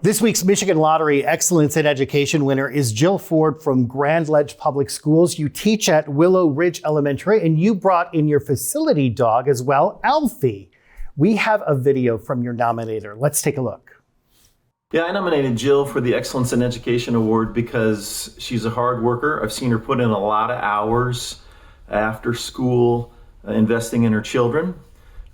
This week's Michigan Lottery Excellence in Education winner is Jill Ford from Grand Ledge Public Schools. You teach at Willow Ridge Elementary, and you brought in your facility dog as well, Alfie. We have a video from your nominator. Let's take a look. Yeah, I nominated Jill for the Excellence in Education Award because she's a hard worker. I've seen her put in a lot of hours after school investing in her children.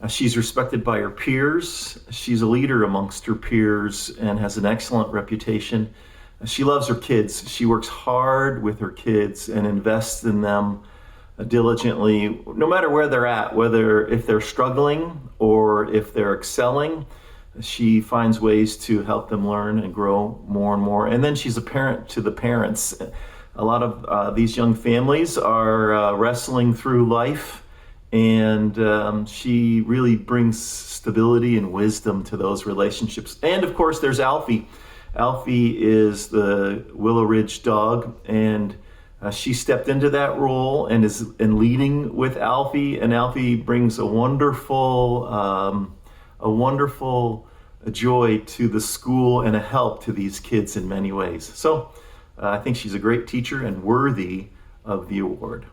She's respected by her peers. She's a leader amongst her peers and has an excellent reputation. She loves her kids. She works hard with her kids and invests in them diligently, no matter where they're at, whether if they're struggling or if they're excelling. She finds ways to help them learn and grow more and more. And then she's a parent to the parents. A lot of these young families are wrestling through life, and she really brings stability and wisdom to those relationships. And of course, there's Alfie. Alfie is the Willow Ridge dog, and she stepped into that role and is leading with Alfie. And Alfie brings a wonderful joy to the school and a help to these kids in many ways. So I think she's a great teacher and worthy of the award.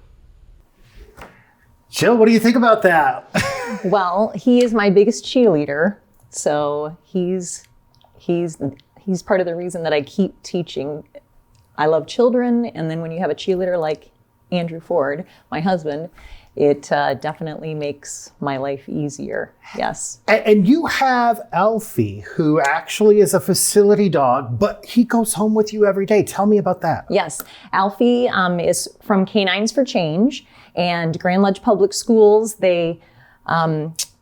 Jill, what do you think about that? Well, he is my biggest cheerleader, so he's part of the reason that I keep teaching. I love children, and then when you have a cheerleader like Andrew Ford, my husband, it definitely makes my life easier. Yes. And you have Alfie, who actually is a facility dog, but he goes home with you every day. Tell me about that. Yes. Alfie is from Canines for Change, and Grand Ledge Public Schools, they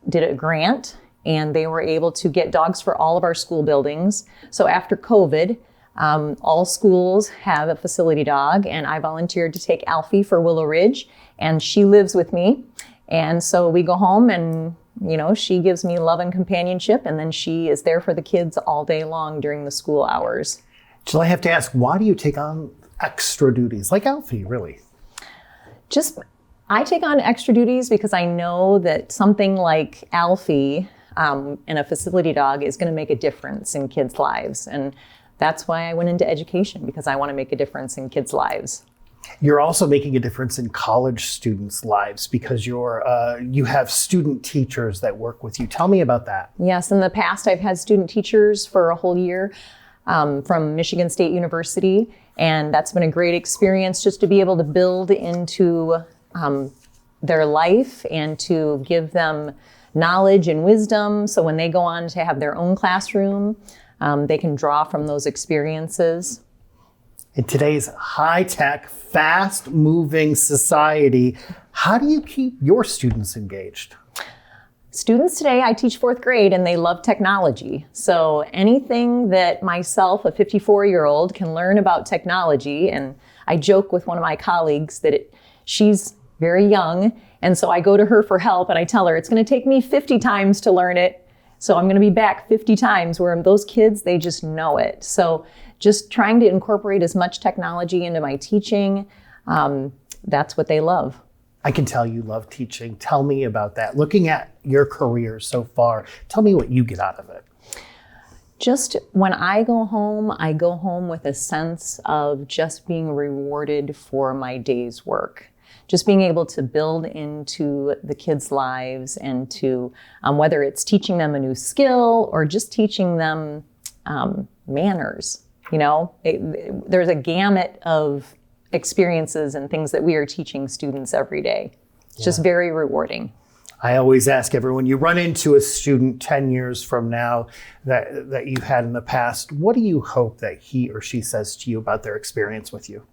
did a grant, and they were able to get dogs for all of our school buildings. So after COVID, all schools have a facility dog, and I volunteered to take Alfie for Willow Ridge, and she lives with me. And so we go home and, she gives me love and companionship, and then she is there for the kids all day long during the school hours. Jill, I have to ask, why do you take on extra duties like Alfie, really? I take on extra duties because I know that something like Alfie and a facility dog is going to make a difference in kids' lives. And that's why I went into education, because I want to make a difference in kids' lives. You're also making a difference in college students' lives because you have student teachers that work with you. Tell me about that. Yes, in the past I've had student teachers for a whole year from Michigan State University, and that's been a great experience just to be able to build into their life and to give them knowledge and wisdom. So when they go on to have their own classroom, they can draw from those experiences. In today's high-tech, fast-moving society, how do you keep your students engaged? Students today, I teach fourth grade, and they love technology. So anything that myself, a 54-year-old, can learn about technology, and I joke with one of my colleagues that she's very young, and so I go to her for help, and I tell her it's going to take me 50 times to learn it, so I'm going to be back 50 times, where those kids, they just know it. So just trying to incorporate as much technology into my teaching, that's what they love. I can tell you love teaching. Tell me about that. Looking at your career so far, tell me what you get out of it. Just when I go home with a sense of just being rewarded for my day's work. Just being able to build into the kids' lives and to, whether it's teaching them a new skill or just teaching them manners, there's a gamut of experiences and things that we are teaching students every day. It's just very rewarding. I always ask everyone, you run into a student 10 years from now that you've had in the past, what do you hope that he or she says to you about their experience with you?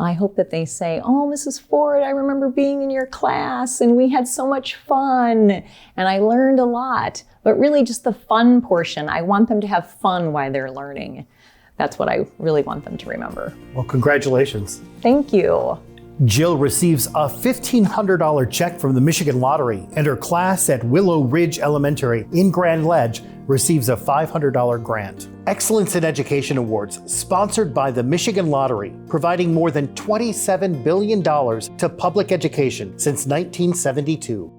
I hope that they say, "Oh, Mrs. Ford, I remember being in your class and we had so much fun and I learned a lot." But really just the fun portion. I want them to have fun while they're learning. That's what I really want them to remember. Well, congratulations. Thank you. Jill receives a $1,500 check from the Michigan Lottery, and her class at Willow Ridge Elementary in Grand Ledge receives a $500 grant. Excellence in Education Awards, sponsored by the Michigan Lottery, providing more than $27 billion to public education since 1972.